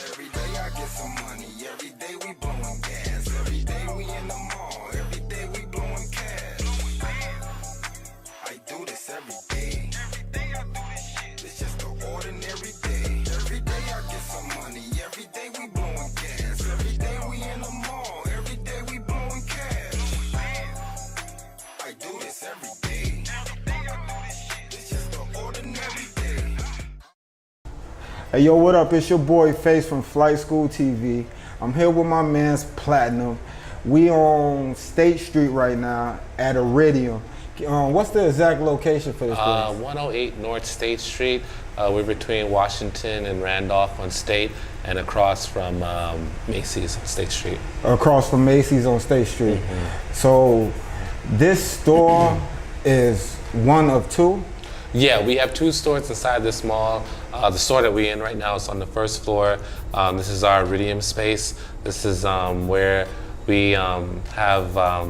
Every day I get some money, every day we blowing gas. Every day we in the mall, every day we blowing cash. I do this every day. Every day I do this shit. It's just an ordinary day. Every day I get some money, every day we blowing gas. Every day we in the mall, every day we blowing cash. I do this every day. Every day I do this shit. It's just an ordinary day. Hey yo, what up? It's your boy Face from Skool TV. I'm here with my man's Platinum. We on State Street right now at Iridium. What's the exact location for this place? 108 North State Street. We're between Washington and Randolph on State and across from Macy's on State Street. Across from Macy's on State Street. Mm-hmm. So this store is one of two? Yeah, we have two stores inside this mall. The store that we're in right now is on the first floor. This is our Iridium space. This is where we have our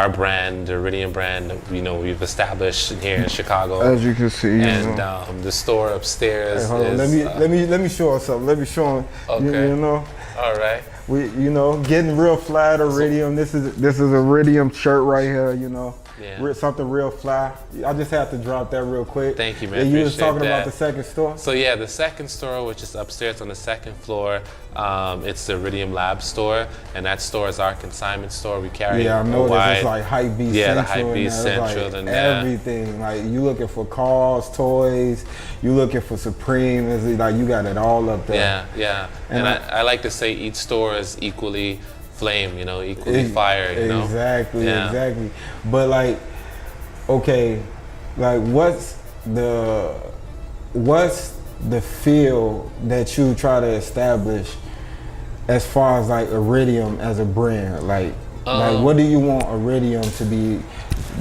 brand, the Rhydian brand, we've established here in Chicago. As you can see, and the store upstairs. Hey, hold on. Let me show us something. Let me show them. Okay. You know. All right. We getting real fly at Iridium. This is a Iridium shirt right here. Yeah. Something real fly. I just have to drop that real quick. Thank you, man. And you was talking that. about the second store? So yeah, the second store, which is upstairs on the second floor, it's the Iridium Lab store, and that store is our consignment store. We carry I know this is like Hype Beast Central. Yeah, the Hype Beast Central. Like everything. Like you looking for cars, toys, you looking for Supreme. It's like you got it all up there. Yeah. And I like to say each store is equally flame, equally fire, Exactly. But like, okay, like what's the feel that you try to establish as far as like Iridium as a brand? Like what do you want Iridium to be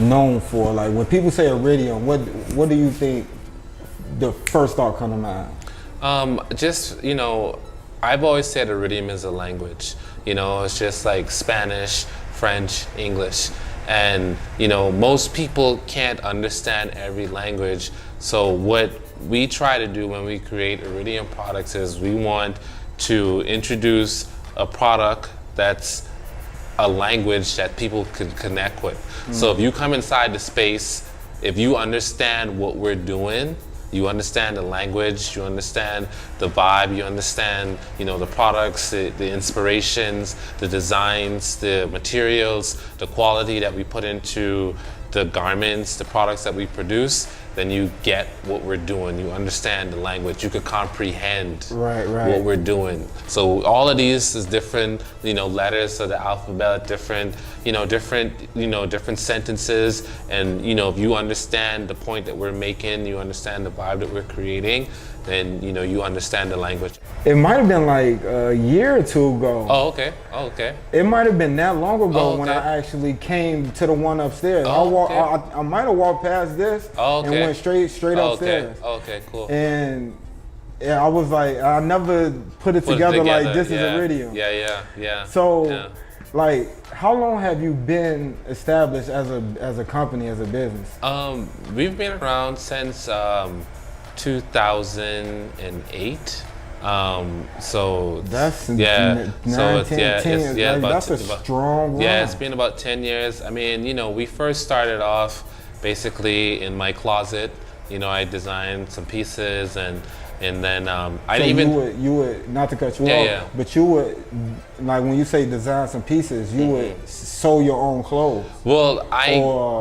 known for? Like when people say Iridium, what do you think the first thought come to mind? I've always said Iridium is a language. It's just like Spanish, French, English. And, most people can't understand every language. So what we try to do when we create Iridium products is we want to introduce a product that's a language that people can connect with. So if you come inside the space, if you understand what we're doing, you understand the language, you understand the vibe, you understand, the products, the inspirations, the designs, the materials, the quality that we put into the garments, the products that we produce, then you get what we're doing. You understand the language. You could comprehend what we're doing. So all of these is different, letters of the alphabet, different sentences. And if you understand the point that we're making, you understand the vibe that we're creating, then you understand the language. It might have been like a year or two ago. Oh, okay. It might have been that long ago when I actually came to the one upstairs. I might have walked past this and went straight upstairs. Okay, cool. And I was like, I never put it together like this is Iridium. Yeah. So, like, how long have you been established as a company, as a business? We've been around since 2008. So that's 10 years. That's a strong run. Yeah, it's been about 10 years. I mean, we first started off basically in my closet. I designed some pieces and then you would not to cut you off, but you would, like when you say design some pieces, you would sew your own clothes. Well,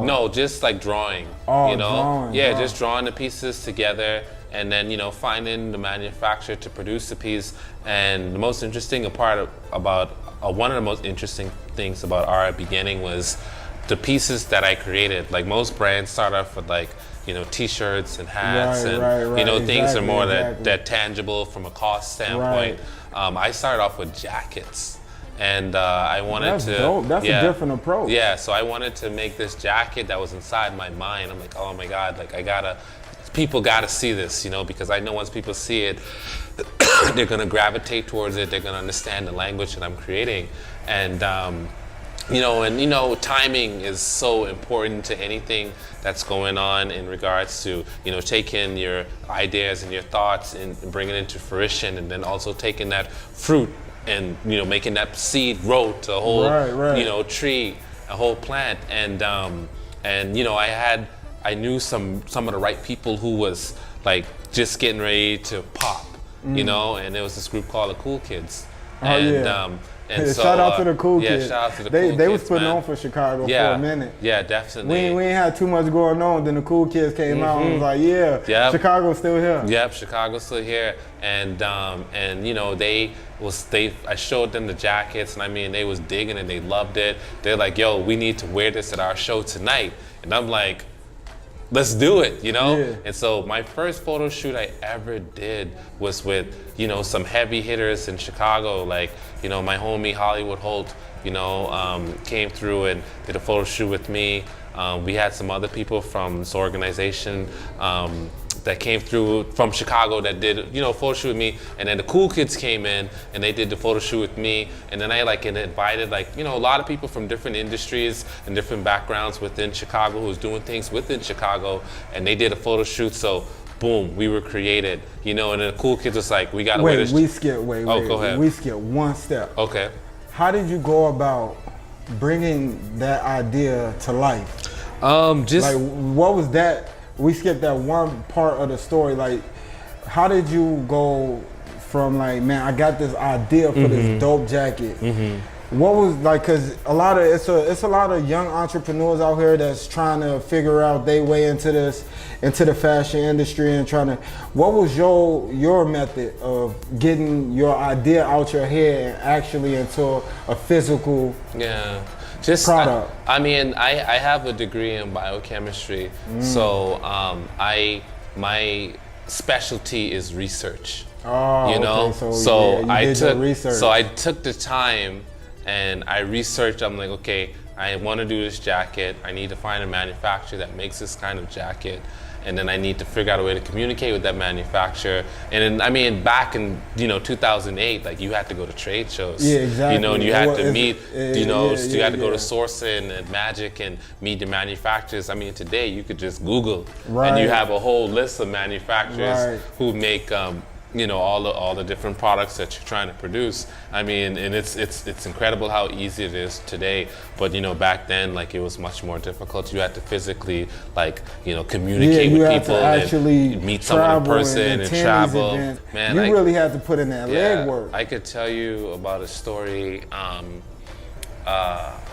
no, just like drawing. Drawing. Just drawing the pieces together and then finding the manufacturer to produce the piece. And the most interesting part about one of the most interesting things about our beginning was the pieces that I created. Like most brands start off with like t-shirts and hats things are more that tangible from a cost standpoint. I started off with jackets, and I wanted That's a different approach. Yeah, so I wanted to make this jacket that was inside my mind. I'm like, oh my God, like people gotta see this, because I know once people see it, they're gonna gravitate towards it. They're gonna understand the language that I'm creating, and Timing is so important to anything that's going on in regards to, taking your ideas and your thoughts and bringing it into fruition, and then also taking that fruit and, making that seed grow to a whole, tree, a whole plant. And I knew some of the right people who was like just getting ready to pop, and there was this group called the Cool Kids. And so, shout out to the Cool Kids. Shout out to the Cool Kids. They was putting on for Chicago for a minute. Yeah, definitely. We ain't had too much going on. Then the Cool Kids came out and was like, Chicago's still here. Yep, Chicago's still here. And I showed them the jackets, and I mean, they was digging it. They loved it. They're like, yo, we need to wear this at our show tonight. And I'm like, let's do it, Yeah. And so my first photo shoot I ever did was with, some heavy hitters in Chicago, like, my homie Hollywood Holt, came through and did a photo shoot with me. We had some other people from this organization that came through from Chicago that did, a photo shoot with me. And then the Cool Kids came in and they did the photo shoot with me. And then I invited a lot of people from different industries and different backgrounds within Chicago who was doing things within Chicago. And they did a photo shoot. So boom, we were created, and then the Cool Kids was like, we gotta wear this. Go ahead. We skipped one step. Okay. How did you go about bringing that idea to life? What was that? We skipped that one part of the story. Like, how did you go from like, man, I got this idea for this dope jacket. What was like, cause it's a lot of young entrepreneurs out here that's trying to figure out their way into the fashion industry and what was your method of getting your idea out your head and actually into a physical product? I have a degree in biochemistry, so my specialty is research. Okay. So I took the time and I researched. I'm like, okay, I want to do this jacket. I need to find a manufacturer that makes this kind of jacket. And then I need to figure out a way to communicate with that manufacturer. And then, back in 2008, like you had to go to trade shows. Yeah, exactly. And you had to meet, you had to go to Sourcing and Magic and meet the manufacturers. Today you could just Google and you have a whole list of manufacturers who make all the different products that you're trying to produce. And it's incredible how easy it is today. But back then, like, it was much more difficult. You had to physically, communicate with people and meet someone in person and travel. Man, you really had to put in that legwork. I could tell you about a story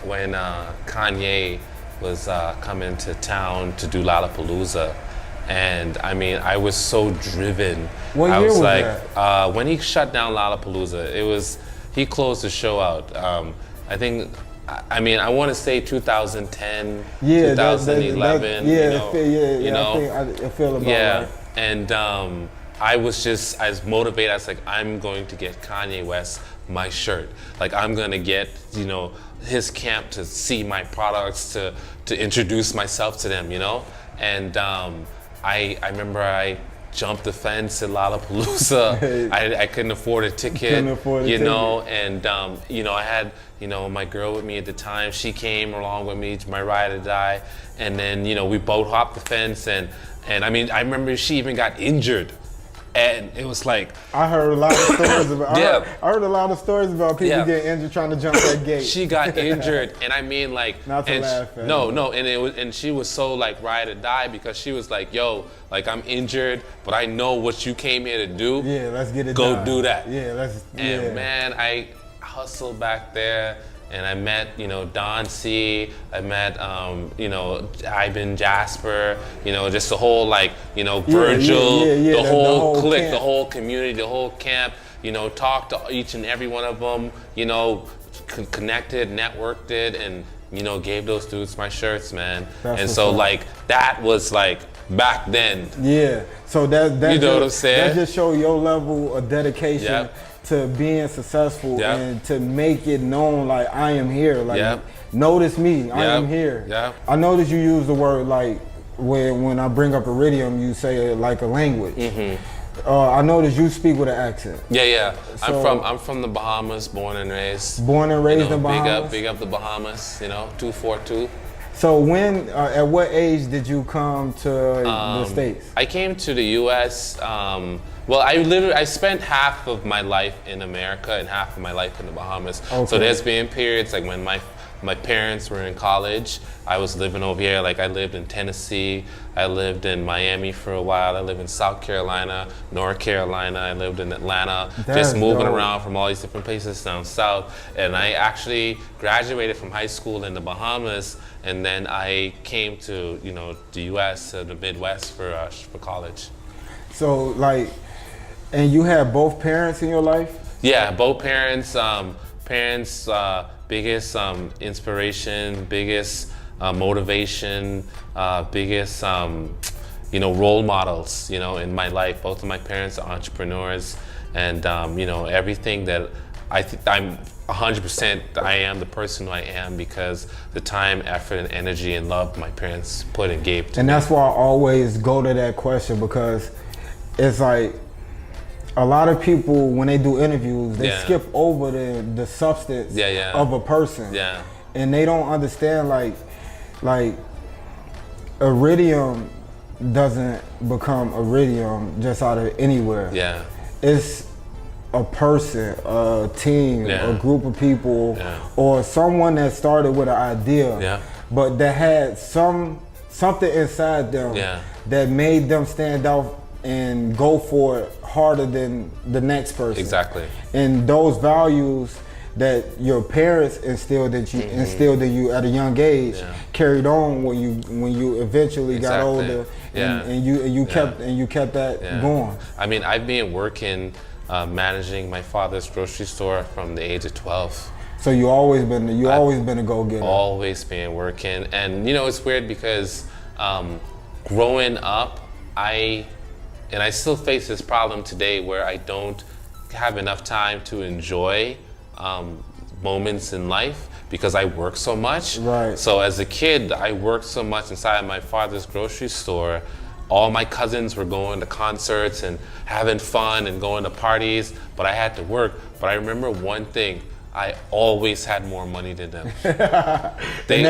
when Kanye was coming to town to do Lollapalooza. And I was so driven. What year was that? When he shut down Lollapalooza, he closed the show out. I think, I want to say 2010, 2011. I feel about right. And I was motivated. I was like, I'm going to get Kanye West my shirt. Like, I'm going to get, his camp to see my products, to introduce myself to them, And I remember I jumped the fence at Lollapalooza. I couldn't afford a ticket, and I had my girl with me at the time. She came along with me to my ride or die, and then we both hopped the fence, and I remember she even got injured. And it was like, I heard a lot of stories about. I heard a lot of stories about people getting injured trying to jump that gate. She got injured, and not to laugh at. No, and she was so like ride or die because she was like, yo, like, I'm injured, but I know what you came here to do. Yeah, let's get it. Go do that. Man, I hustled back there. And I met, Don C. I met, Ivan Jasper. Just the whole Virgil, the whole clique, camp. The whole community, the whole camp. Talked to each and every one of them. Connected, networked it, and gave those dudes my shirts, man. That was back then. Yeah. So that you know what I'm saying? That just show your level of dedication. Yep. To being successful and to make it known, like, I am here, like, notice me, I am here. I notice you use the word, like, when I bring up Iridium, you say it like a language. I noticed you speak with an accent. Yeah. So- I'm from the Bahamas, born and raised. Born and raised in Bahamas? Big up the Bahamas, 242. So when, at what age did you come to the States? I came to the U.S. Well, I spent half of my life in America and half of my life in the Bahamas. Okay. So there's been periods like when my parents were in college, I was living over here. Like I lived in Tennessee, I lived in Miami for a while, I lived in South Carolina, North Carolina, I lived in Atlanta, just moving around from all these different places down south. And I actually graduated from high school in the Bahamas, and then I came to the U.S. the Midwest for college. So like, and you had both parents in your life? Yeah, both parents. Biggest inspiration, biggest motivation, biggest role models. In my life, both of my parents are entrepreneurs, and everything that I'm 100%. I am the person who I am because the time, effort, and energy and love my parents put and gave to me. And that's why I always go to that question, because it's like, a lot of people, when they do interviews, they skip over the substance of a person. Yeah. And they don't understand, like Iridium doesn't become Iridium just out of anywhere. Yeah. It's a person, a team, a group of people, or someone that started with an idea, but that had something inside them that made them stand out and go for it harder than the next person. Exactly. And those values that your parents instilled in you at a young age carried on when you eventually got older, and you kept that going. I mean, I've been working managing my father's grocery store from the age of 12. So you always been a go-getter. Always been working, and it's weird because growing up, I still face this problem today where I don't have enough time to enjoy moments in life because I work so much. Right. So as a kid, I worked so much inside my father's grocery store. All my cousins were going to concerts and having fun and going to parties, but I had to work. But I remember one thing. I always had more money than them. They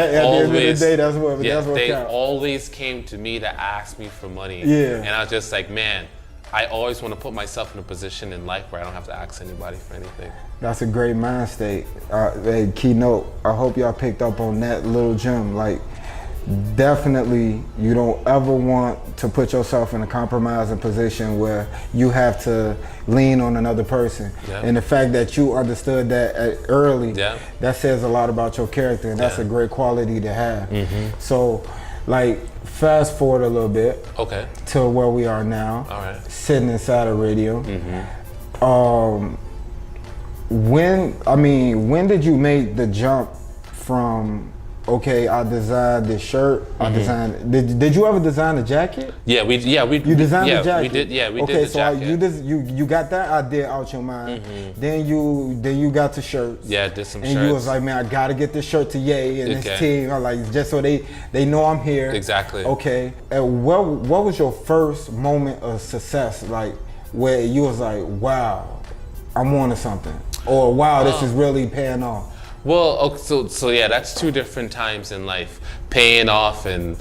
always came to me to ask me for money. Yeah. And I was just like, man, I always want to put myself in a position in life where I don't have to ask anybody for anything. That's a great mind state. Hey, keynote, I hope y'all picked up on that little gem. Like, definitely you don't ever want to put yourself in a compromising position where you have to lean on another person. And the fact that you understood that early, that says a lot about your character, and that's a great quality to have. So like, fast forward a little bit to where we are now. All right. Sitting inside of radio. When did you make the jump from, okay, I designed this shirt. I designed. Did you ever design a jacket? You designed the jacket. We did. Yeah, we did Okay, the so jacket. you got that idea out your mind. Then you got the shirts. Yeah, did some and shirts. And you was like, man, I gotta get this shirt to Ye and his team. I'm like, just so they know I'm here. Exactly. Okay. And what was your first moment of success, like where you was like, wow, I'm on to something, or wow, this is really paying off? Well, so yeah, that's two different times in life, paying off and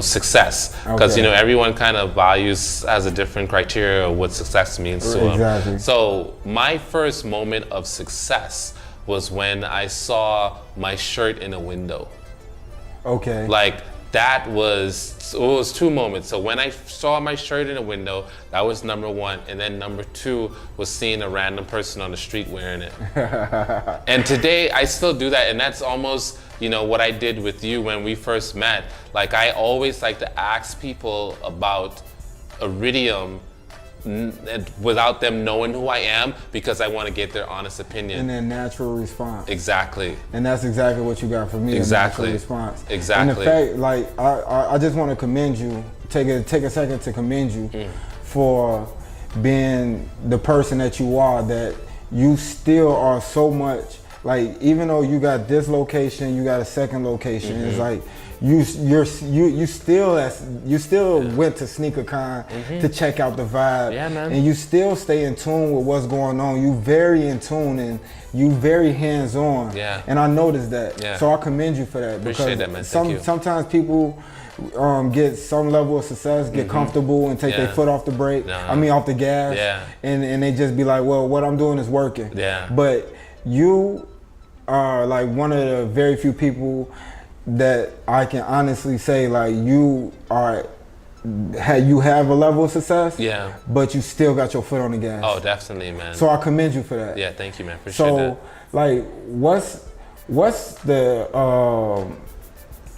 success, because everyone kind of has a different criteria of what success means to them. Exactly. So my first moment of success was when I saw my shirt in a window. Okay. Like, it was two moments. So when I saw my shirt in a window, that was number one. And then number two was seeing a random person on the street wearing it. And today I still do that. And that's almost, what I did with you when we first met. Like, I always like to ask people about Iridium without them knowing who I am, because I want to get their honest opinion. And their natural response. Exactly. And that's exactly what you got from me. Exactly. A natural response. Exactly. And the fact, like, I just want to commend you. Take a second to commend you for being the person that you are. That you still are so much like even though you got this location, you got a second location. It's like you still went to SneakerCon to check out the vibe, and you still stay in tune with what's going on. You very in tune and you very hands on. And I noticed that. So I commend you for that. Appreciate that, man. Sometimes people get some level of success, get comfortable and take their foot off the brake. Off the gas. And they just be like, well, what I'm doing is working. But you are like one of the very few people that I can honestly say, like, you have a level of success, but you still got your foot on the gas. Oh, definitely, man. So I commend you for that. Yeah, thank you, man. Appreciate that. So, like, what's the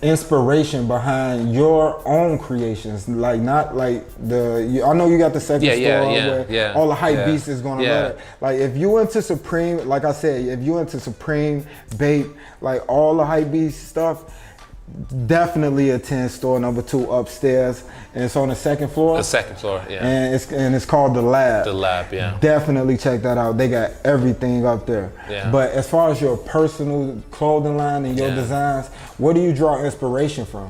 inspiration behind your own creations? Like, not like I know you got the second store where all the hype beasts is gonna run it. Like, if you went to Supreme, like I said, if you went to Supreme, Bape, like all the hype beast stuff, definitely attend store number 2 upstairs, and it's on the second floor. The second floor, and it's called The Lab. The Lab, Definitely check that out. They got everything up there. But as far as your personal clothing line and your designs, where do you draw inspiration from?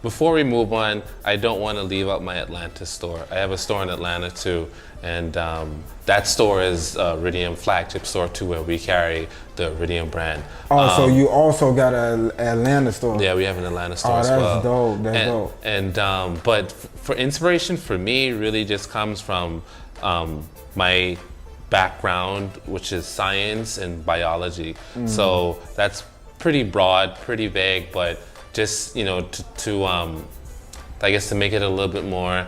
Before we move on, I don't want to leave out my Atlanta store. I have a store in Atlanta too, and that store is Rhydian flagship store too, where we carry the Rhydian brand. So you also got an Atlanta store? Yeah, we have an Atlanta store as well. That's dope. That's dope. And but for inspiration for me, really just comes from my background, which is science and biology. So that's pretty broad, pretty vague, but just, you know, to I guess to make it a little bit more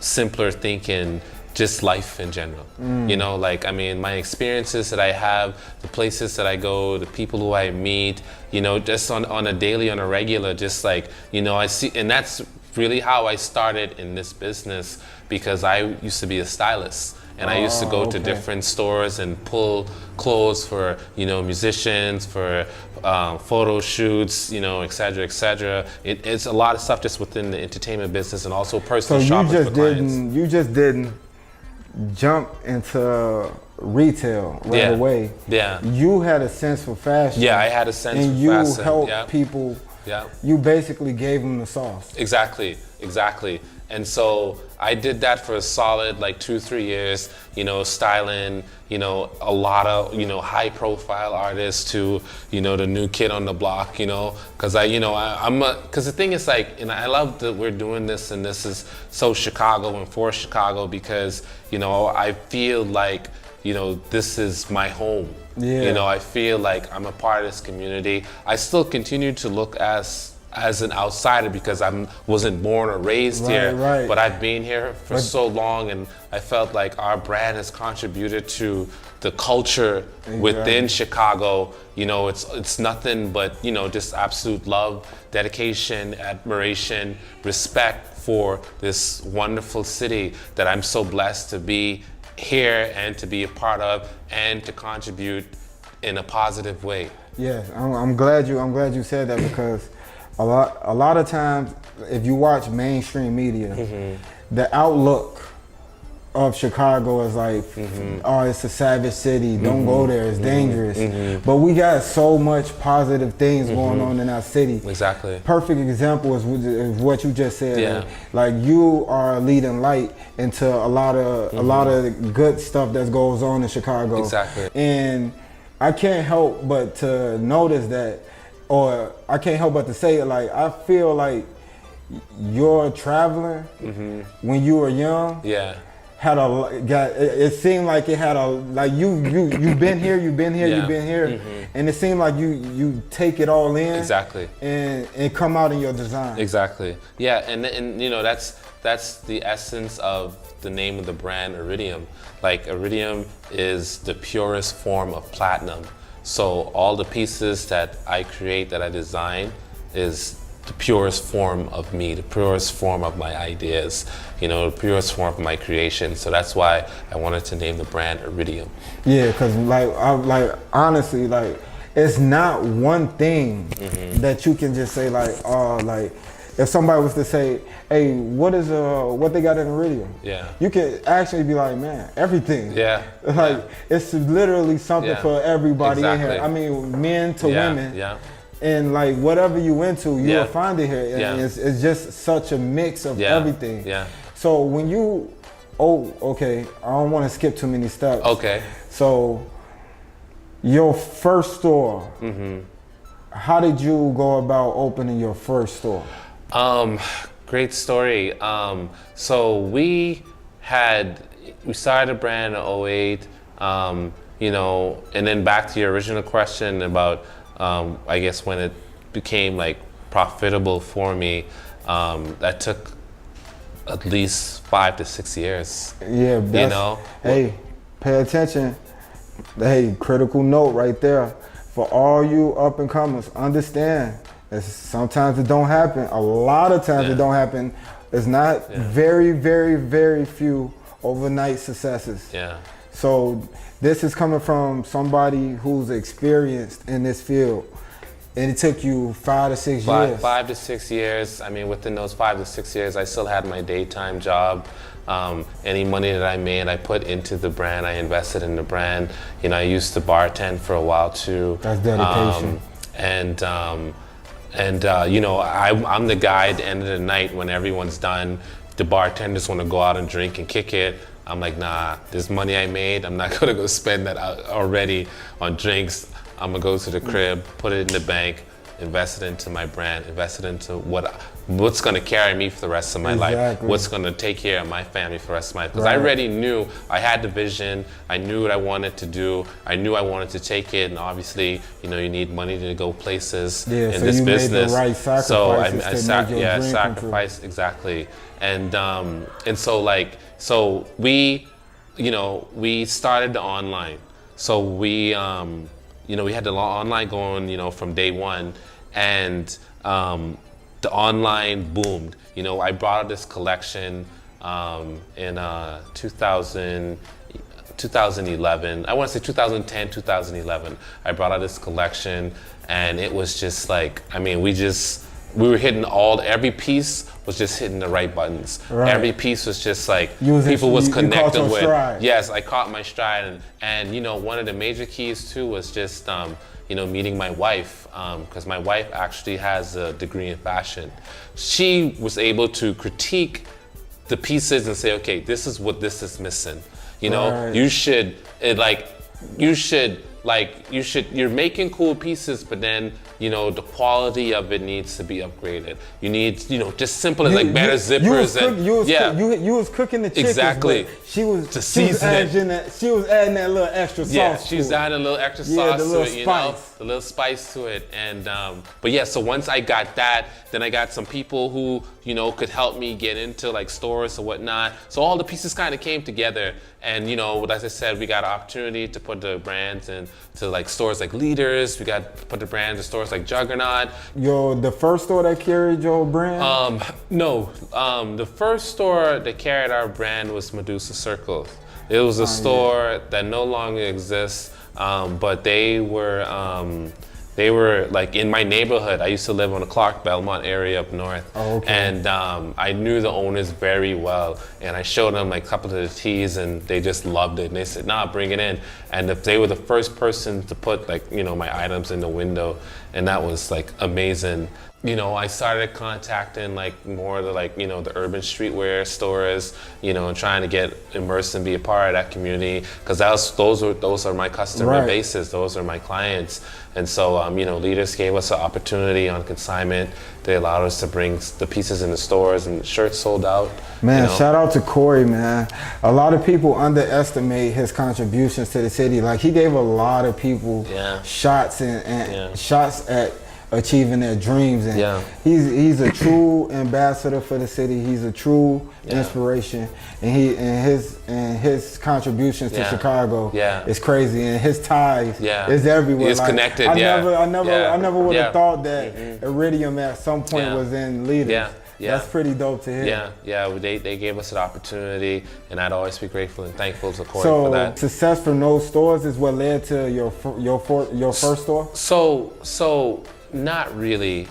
simpler thinking, just life in general. You know, like, I mean, my experiences that I have, the places that I go, the people who I meet, you know, just on a daily, on a regular, just like, you know, I see, and that's really how I started in this business, because I used to be a stylist. And I used to go to different stores and pull clothes for, you know, musicians, for photo shoots, you know, et cetera, et cetera. It's a lot of stuff just within the entertainment business and also personal shopping for clients. You just didn't jump into retail right away. You had a sense for fashion. I had a sense for fashion. And you helped people. You basically gave them the sauce. Exactly. And so I did that for a solid like 2-3 years, you know, styling, you know, a lot of, you know, high profile artists to, you know, the new kid on the block, you know, because because the thing is, like, and I love that we're doing this, and this is so Chicago and for Chicago, because, you know, I feel like, you know, this is my home. You know, I feel like I'm a part of this community. I still continue to look as an outsider because I wasn't born or raised here, but I've been here for so long, and I felt like our brand has contributed to the culture within Chicago. You know, it's nothing but, you know, just absolute love, dedication, admiration, respect for this wonderful city that I'm so blessed to be here and to be a part of and to contribute in a positive way. Yeah, I'm glad you said that, because a lot of times, if you watch mainstream media, the outlook of Chicago is like, oh, it's a savage city, don't go there, it's dangerous. But we got so much positive things going on in our city. Exactly. Perfect example is what you just said. Like, you are leading light into a lot of good stuff that goes on in Chicago. Exactly. And I can't help but to notice that, or I can't help but to say it, like, I feel like your traveling when you were young it seemed like it had you've been here, and it seemed like you take it all in and come out in your design. And you know, that's the essence of the name of the brand, Iridium. Like, Iridium is the purest form of platinum. So all the pieces that I create, that I design, is the purest form of me, the purest form of my ideas, you know, the purest form of my creation. So that's why I wanted to name the brand Iridium. Yeah, because honestly, like, it's not one thing that you can just say, like, oh, like, if somebody was to say, hey, what they got in Iridium? Yeah. You could actually be like, man, everything. Yeah. Like, it's literally something for everybody in Exactly. here. I mean, men to women. Yeah. And like, whatever you into, you Yeah. will find it here. And it's just such a mix of everything. Yeah. So when you, okay, I don't want to skip too many steps. Okay. So your first store, how did you go about opening your first store? Great story. So we started a brand in 2008, you know, and then back to your original question about, I guess when it became like profitable for me, that took at least 5 to 6 years. Yeah, you know. Hey, pay attention. Hey, critical note right there. For all you up and comers, understand that sometimes it don't happen. A lot of times it don't happen. It's not very, very, very few overnight successes. Yeah. So this is coming from somebody who's experienced in this field. And it took you 5 to 6 years. 5 to 6 years. I mean, within those 5 to 6 years, I still had my daytime job. Any money that I made, I put into the brand. I invested in the brand. You know, I used to bartend for a while too. That's dedication. You know, I'm the guy at the end of the night when everyone's done. The bartenders want to go out and drink and kick it. I'm like, nah, this money I made, I'm not gonna go spend that out already on drinks. I'm gonna go to the crib, put it in the bank, invest it into my brand, invest it into what's gonna carry me for the rest of my life, what's gonna take care of my family for the rest of my life. Because I already knew, I had the vision, I knew what I wanted to do, I knew I wanted to take it, and obviously, you know, you need money to go places in so this you business. Made the right sacrifices sacrifice, exactly. And so we, you know, we started the online. So we, you know, we had the online going, you know, from day one, and the online boomed. You know, I brought out this collection in 2011. I want to say 2010, 2011. I brought out this collection, and it was just like, I mean, we were hitting every piece was just hitting the right buttons. Right. Every piece was just like people was connecting with. Stride. Yes, I caught my stride, and you know, one of the major keys too was just you know, meeting my wife, because my wife actually has a degree in fashion. She was able to critique the pieces and say, okay, this is what this is missing. You know, you're making cool pieces, but then, you know, the quality of it needs to be upgraded. You need, you know, just simple as like better zippers. You was cooking the chicken. Exactly. She was adding that little extra sauce. Yeah, she was adding a little extra sauce to it, you know, the little spice to it. And but yeah, so once I got that, then I got some people who, you know, could help me get into like stores or whatnot. So all the pieces kind of came together. And, you know, as I said, we got an opportunity to put the brands into like stores like Leaders. We got to put the brands in stores like Juggernaut. The first store that carried your brand? No, the first store that carried our brand was Medusa Circle. It was a store that no longer exists, but they were like in my neighborhood. I used to live on the Clark Belmont area up north. And I knew the owners very well. And I showed them like a couple of the tees, and they just loved it. And they said, nah, bring it in. And if they were the first person to put like, you know, my items in the window, and that was like amazing. You know, I started contacting like more of the, like, you know, the urban streetwear stores, you know, and trying to get immersed and be a part of that community, because those are my customer bases, those are my clients. And so, you know, Leaders gave us an opportunity on consignment. They allowed us to bring the pieces in the stores, and shirts sold out. Man, you know? Shout out to Corey, man. A lot of people underestimate his contributions to the city. Like, he gave a lot of people shots and shots at achieving their dreams, and he's a true ambassador for the city. He's a true inspiration, and his contributions to Chicago is crazy, and his ties is everywhere. He's connected. I never would have thought that Iridium at some point was in Leaders. That's pretty dope to hear. They gave us an opportunity, and I'd always be grateful and thankful to Corey for that. Success from those stores is what led to your first store? So Not really,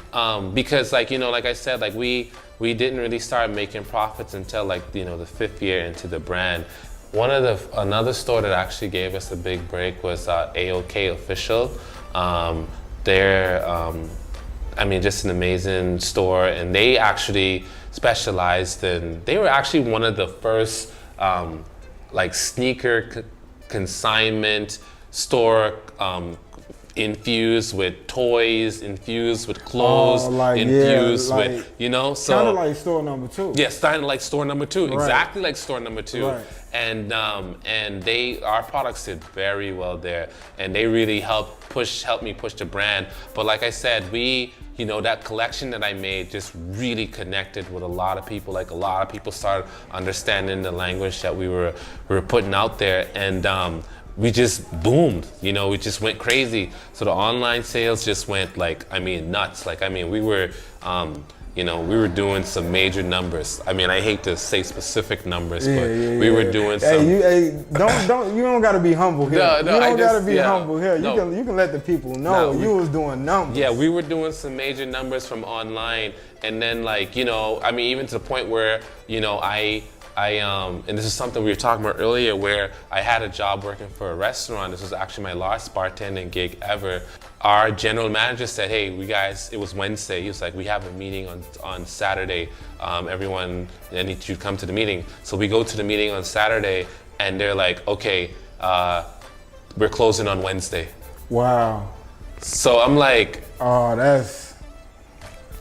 because like, you know, like I said, like we didn't really start making profits until like, you know, the 5th year into the brand. Another store that actually gave us a big break was AOK Official. They're, I mean, just an amazing store, and they actually specialized in, they were actually one of the first like sneaker consignment store, infused with toys, infused with clothes, infused with, you know, so kind of like store number 2. yeah, starting like store number 2, Right. exactly like store number 2. Right. And our products did very well there, and they really helped me push the brand. But like I said, you know, that collection that I made just really connected with a lot of people. Like a lot of people started understanding the language that we were putting out there, and we just boomed, you know, we just went crazy. So the online sales just went like, I mean, nuts. Like, I mean, we were, you know, we were doing some major numbers. I mean, I hate to say specific numbers, but we were doing some. You don't gotta be humble here. No, you don't gotta be yeah, humble here. no. You can let the people know you was doing numbers. Yeah, we were doing some major numbers from online, and then like, you know, I mean, even to the point where, you know, and this is something we were talking about earlier, where I had a job working for a restaurant. This was actually my last bartending gig ever. Our general manager said, hey, it was Wednesday. He was like, we have a meeting on Saturday. Everyone, I need you to come to the meeting. So we go to the meeting on Saturday, and they're like, okay, we're closing on Wednesday. Wow. So I'm like, oh, that's...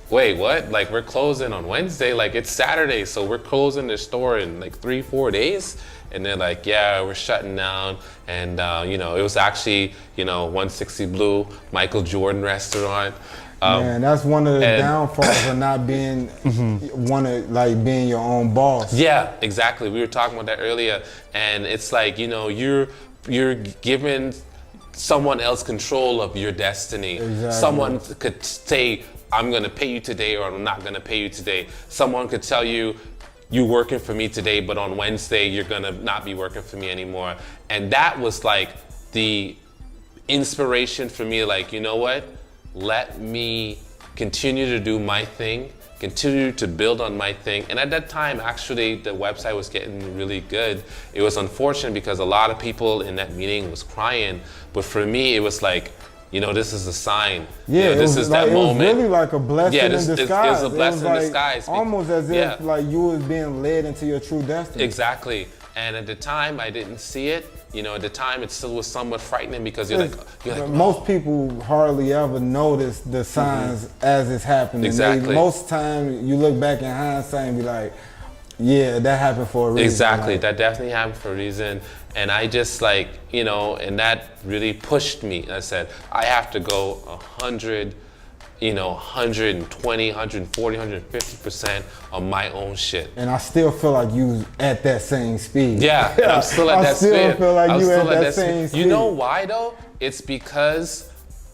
wait, what? Like, we're closing on Wednesday? Like, it's Saturday, so we're closing the store in like 3-4 days? And they're like, yeah, we're shutting down. And, you know, it was actually, you know, 160 Blue, Michael Jordan restaurant. Man, that's one of the downfalls of not being, being your own boss. Yeah, exactly. We were talking about that earlier. And it's like, you know, you're giving someone else control of your destiny. Exactly. Someone could say, I'm gonna pay you today, or I'm not gonna pay you today. Someone could tell you, you're working for me today, but on Wednesday, you're gonna not be working for me anymore. And that was like the inspiration for me, like, you know what? Let me continue to do my thing, continue to build on my thing. And at that time, actually, the website was getting really good. It was unfortunate because a lot of people in that meeting was crying, but for me, it was like, you know, this is a sign. Yeah, you know, this is that moment. It was really like a blessing in disguise. It was a blessing in disguise. Almost as if like you was being led into your true destiny. Exactly. And at the time, I didn't see it. You know, at the time, it still was somewhat frightening because you're like most people hardly ever notice the signs as it's happening. Exactly. Most time, you look back in hindsight and be like, yeah, that happened for a reason. Exactly, like, that definitely happened for a reason. And I just like, you know, and that really pushed me. I said, I have to go 100, you know, 120, 140, 150% on my own shit. And I still feel like you at that same speed. Yeah, and I'm still at that speed. I still feel like you at that same speed. You know why though? It's because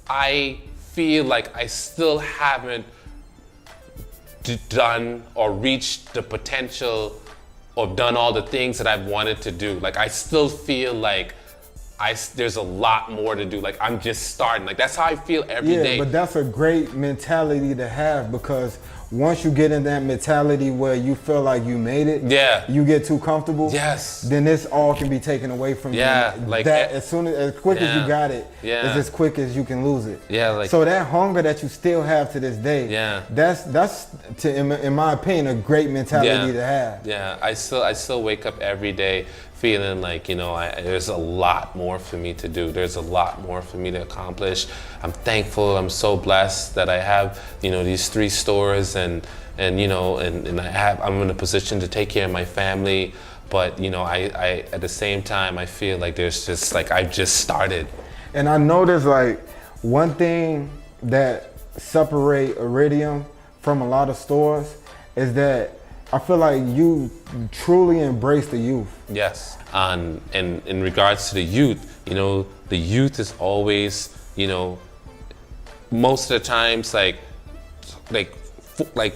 I feel like I still haven't done or reached the potential or done all the things that I've wanted to do. Like, I still feel like there's a lot more to do. Like, I'm just starting. Like, that's how I feel every day. Yeah, but that's a great mentality to have, because once you get in that mentality where you feel like you made it, you get too comfortable, then this all can be taken away from you. Like that as quick as you got it, it's as quick as you can lose it. Like, so that hunger that you still have to this day, that's in my opinion, a great mentality to have. I still wake up every day feeling like, you know, there's a lot more for me to do. There's a lot more for me to accomplish. I'm thankful. I'm so blessed that I have, you know, these 3 stores, and you know, and I'm in a position to take care of my family. But you know, I at the same time, I feel like there's just like I've just started. And I noticed like one thing that separate Iridium from a lot of stores is that I feel like you truly embrace the youth. Yes, and in regards to the youth, you know, the youth is always, you know, most of the times like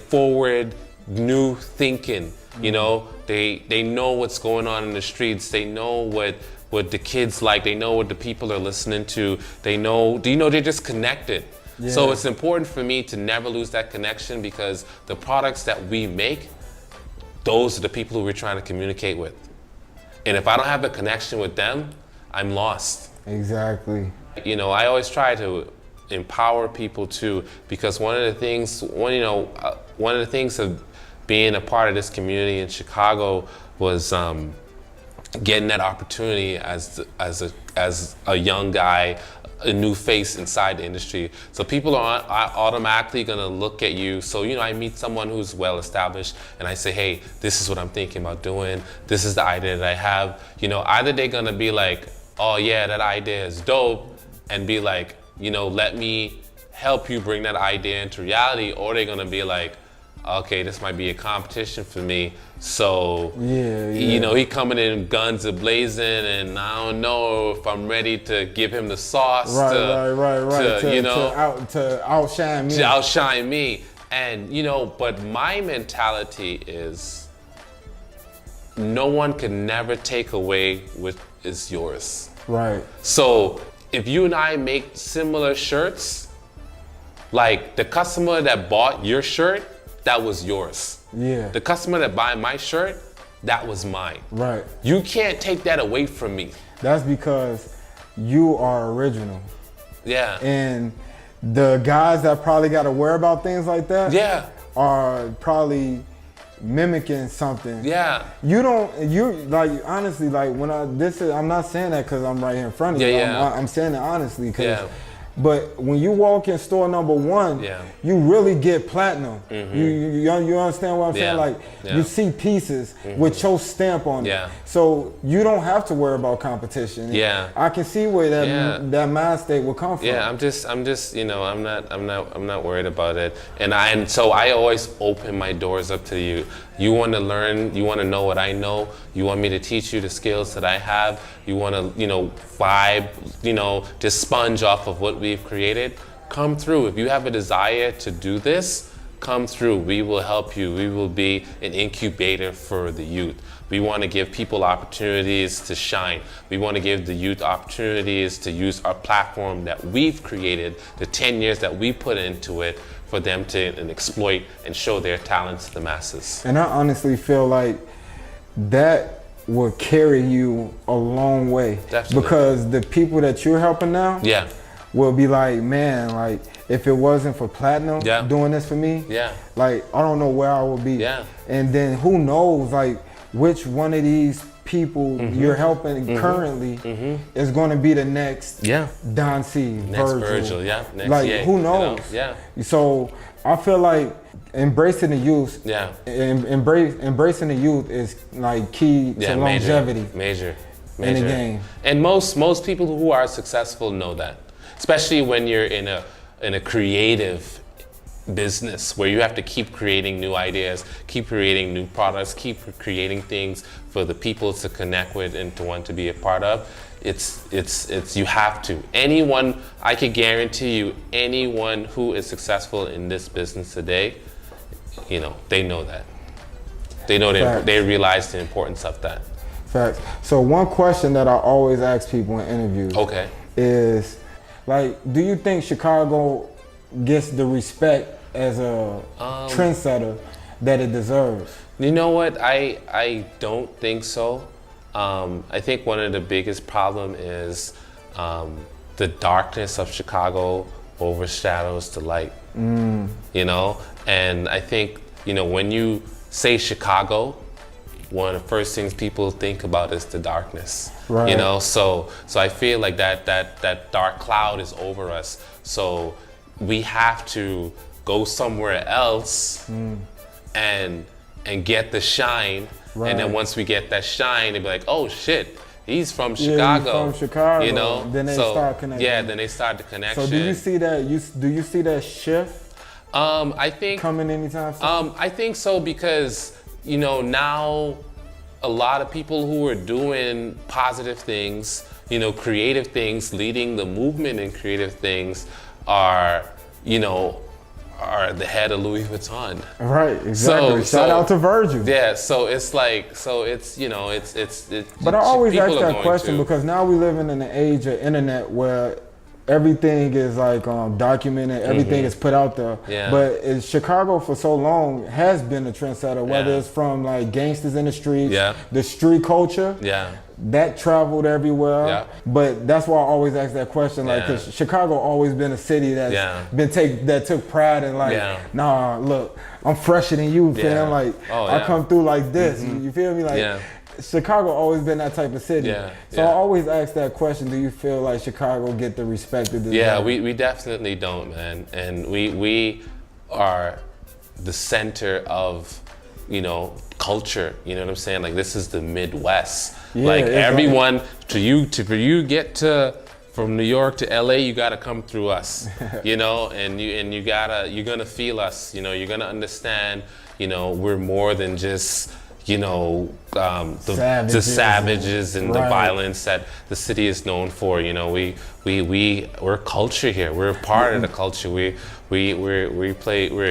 forward, new thinking. You know, they know what's going on in the streets. They know what the kids like. They know what the people are listening to. They know, they're just connected. Yeah. So it's important for me to never lose that connection, because the products that we make, those are the people who we're trying to communicate with. And if I don't have a connection with them, I'm lost. Exactly. You know, I always try to empower people too, because one of the things of being a part of this community in Chicago was getting that opportunity as a young guy, a new face inside the industry. So people are automatically gonna look at you. So, you know, I meet someone who's well established and I say, hey, this is what I'm thinking about doing. This is the idea that I have. You know, either they're gonna be like, oh yeah, that idea is dope, and be like, you know, let me help you bring that idea into reality, or they're gonna be like, okay, this might be a competition for me. So, you know, he coming in guns a blazing, and I don't know if I'm ready to give him the sauce to outshine me. To outshine me. And, you know, but my mentality is no one can never take away what is yours. Right. So if you and I make similar shirts, like the customer that bought your shirt, that was yours. Yeah. The customer that bought my shirt, that was mine. Right. You can't take that away from me. That's because you are original. Yeah. And the guys that probably got to worry about things like that, yeah, are probably mimicking something. Yeah. You like, honestly, like I'm not saying that because I'm right here in front of you. Yeah. I'm saying it honestly because. But when you walk in store number one, you really get platinum. Mm-hmm. You understand what I'm saying? Like, you see pieces with your stamp on it. So you don't have to worry about competition. Yeah. I can see where that mind state will come from. Yeah, I'm just, you know, I'm not worried about it. And so I always open my doors up to you. You want to learn, you want to know what I know, you want me to teach you the skills that I have, you want to, you know, vibe, you know, just sponge off of what we've created, come through. If you have a desire to do this, come through. We will help you. We will be an incubator for the youth. We want to give people opportunities to shine. We want to give the youth opportunities to use our platform that we've created, the 10 years that we put into it, for them to exploit and show their talents to the masses. And I honestly feel like that will carry you a long way. Definitely. Because the people that you're helping now will be like, man, like, if it wasn't for Platinum doing this for me, like, I don't know where I would be. And then who knows, like, which one of these people you're helping currently is going to be the next Don C, next Virgil, next like who knows? You know? So I feel like embracing the youth, embracing the youth is like key to longevity. Major in the game. And most people who are successful know that, especially when you're in a creative business where you have to keep creating new ideas, keep creating new products, keep creating things for the people to connect with and to want to be a part of. It's you have to. Anyone, I can guarantee you, anyone who is successful in this business today, you know, they know that. They know they realize the importance of that. Facts. So one question that I always ask people in interviews is, like, do you think Chicago gets the respect as a trendsetter that it deserves? You know what? I don't think so. I think one of the biggest problem is the darkness of Chicago overshadows the light. You know, and I think, you know, when you say Chicago, one of the first things people think about is the darkness. Right. You know, so I feel like that dark cloud is over us. So we have to go somewhere else and get the shine. Right. And then once we get that shine, they'll be like, oh shit, he's from Chicago. He's from Chicago. You know? Then they start connecting. Yeah, then they start the connection. So do you see that shift I think coming anytime soon? I think so, because, you know, now a lot of people who are doing positive things, you know, creative things, leading the movement in creative things are, you know, are the head of Louis Vuitton. Right, exactly. Shout out to Virgil. Yeah, so it's like, so it's, you know, it's But I always ask that question because now we live in an age of internet where everything is like documented, everything is put out there. Yeah. But Chicago for so long has been a trendsetter, whether it's from like gangsters in the streets, the street culture. That traveled everywhere, but that's why I always ask that question, like, because Chicago always been a city that's that took pride in, like, nah, look, I'm fresher than you, fam. Like, I come through like this. You feel me? Like, Chicago always been that type of city. So I always ask that question: do you feel like Chicago get the respect it deserves? Yeah, we definitely don't, man. And we are the center of, you know, culture. You know what I'm saying? Like, this is the Midwest. Like, everyone, for you get to from New York to LA, you gotta come through us. You know, and you're gonna feel us. You know, you're gonna understand. You know, we're more than just, you know, the savages and the violence that the city is known for. You know, we're culture here. We're a part of the culture. We're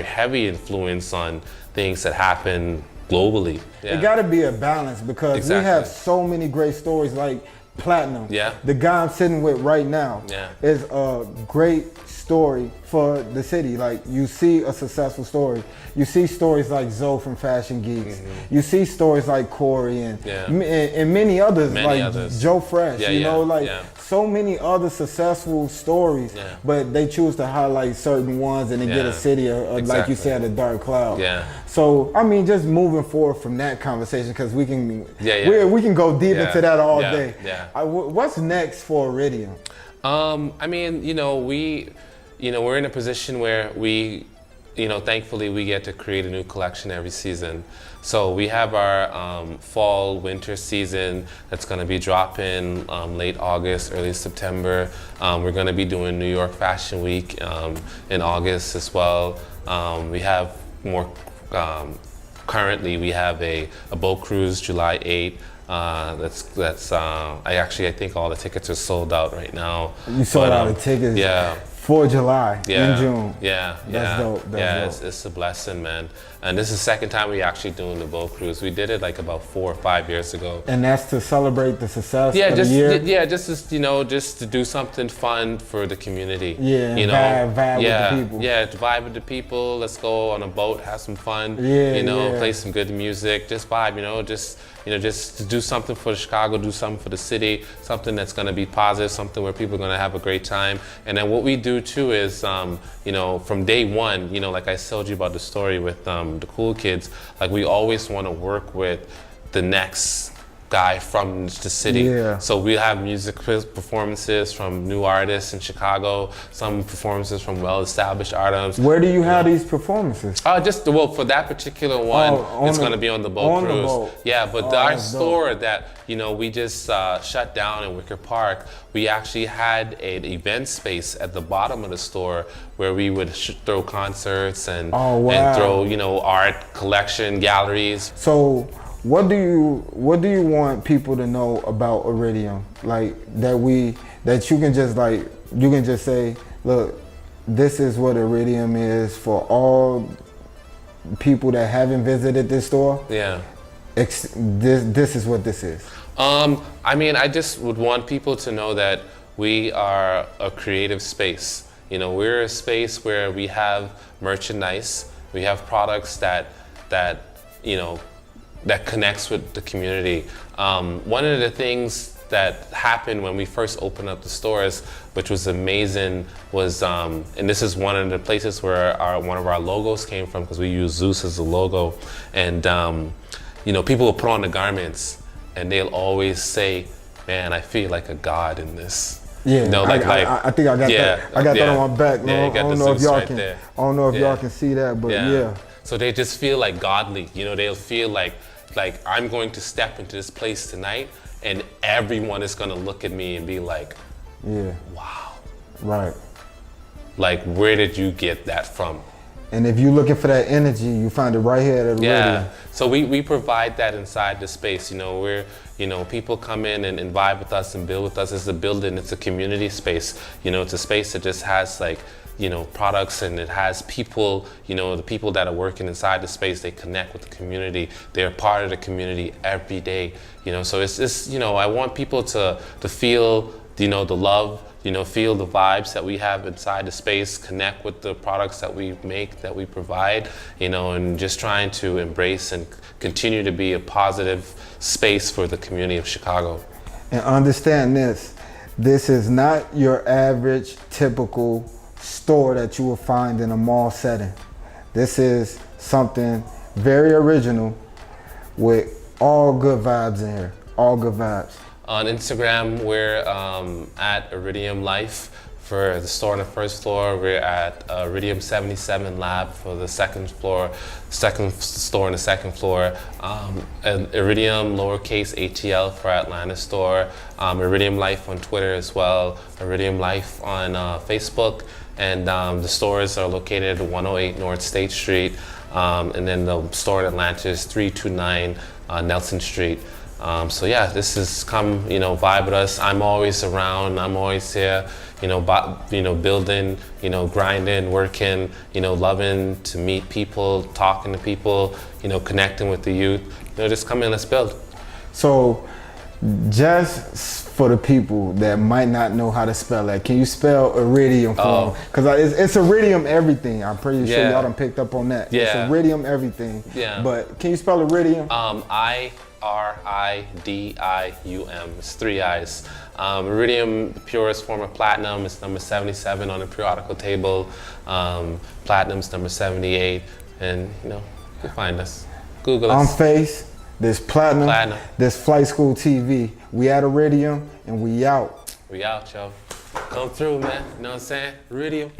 heavy influence on things that happen globally. It got to be a balance, because we have so many great stories, like Platinum. The guy I'm sitting with right now is a great story for the city. Like, you see a successful story. You see stories like Zoe from Fashion Geeks. You see stories like Corey and many others, Joe Fresh. You know, like so many other successful stories, but they choose to highlight certain ones and then get a city, like you said, a dark cloud. So, I mean, just moving forward from that conversation, because we can we can go deep into that all day. What's next for Rhydian? I mean, you know, we're in a position where you know, thankfully we get to create a new collection every season. So we have our fall winter season that's going to be dropping late August, early September. We're going to be doing New York Fashion Week in August as well. We have more, currently we have a boat cruise July 8th. I think all the tickets are sold out right now. You sold out the tickets? For July in June. That's dope. That's dope. It's a blessing, man. And this is the second time we actually doing the boat cruise. We did it like about 4 or 5 years ago. And that's to celebrate the success of the year? Just to do something fun for the community. You know, vibe with the people. To vibe with the people. Let's go on a boat, have some fun. Play some good music. Just vibe. Just to do something for Chicago, do something for the city, something that's going to be positive, something where people are going to have a great time. And then what we do too is, from day one, like I told you about the story with the cool kids, like we always want to work with the next guy from the city. So we have music performances from new artists in Chicago, some performances from well-established artists. Where do you have these performances? For that particular one, it's going to be on the boat cruise. But our store that we just shut down in Wicker Park, we actually had an event space at the bottom of the store where we would throw concerts and throw art collection galleries. So what do you want people to know about Iridium? Like that you can just say, look, this is what Iridium is for all people that haven't visited this store. This is what this is. I just would want people to know that we are a creative space. We're a space where we have merchandise, we have products that connects with the community. One of the things that happened when we first opened up the stores, which was amazing, was, and this is one of the places where one of our logos came from, because we use Zeus as a logo. And people will put on the garments and they'll always say, man, I feel like a god in this. I think I got that. I got that on my back. I don't know if y'all can see that, but So they just feel like godly. They'll feel like I'm going to step into this place tonight and everyone is going to look at me and be like, wow. Right. Like, where did you get that from? And if you're looking for that energy, you find it right here at the radio. So we provide that inside the space. People come in and vibe with us and build with us. It's a building, it's a community space. It's a space that just has products, and it has people, the people that are working inside the space, they connect with the community. They're part of the community every day, so it's just, I want people to feel, the love, feel the vibes that we have inside the space, connect with the products that we make, that we provide, and just trying to embrace and continue to be a positive space for the community of Chicago. And understand this is not your average typical store that you will find in a mall setting. This is something very original with all good vibes in here, all good vibes. On Instagram, we're at Iridium Life for the store on the first floor. We're at Iridium 77 Lab for the second store on the second floor. And Iridium lowercase ATL for Atlanta store. Iridium Life on Twitter as well. Iridium Life on Facebook. And the stores are located at 108 North State Street. And then the store in Atlanta is 329 Nelson Street. So yeah, this is come, vibe with us. I'm always around. I'm always here, building, grinding, working, loving to meet people, talking to people, connecting with the youth. Just come in, let's build. So, just for the people that might not know how to spell that, can you spell Iridium for them? Because it's Iridium everything. I'm pretty sure y'all done picked up on that. Yeah. It's Iridium everything. Yeah. But can you spell Iridium? Iridium. It's 3 I's. Iridium, the purest form of platinum, is number 77 on the periodical table. Platinum's number 78. And, you can find us. Google us. On Face, there's Platinum, there's Flight Skool TV. We at Iridium, and we out. We out, yo. Come through, man. You know what I'm saying? Rhydian.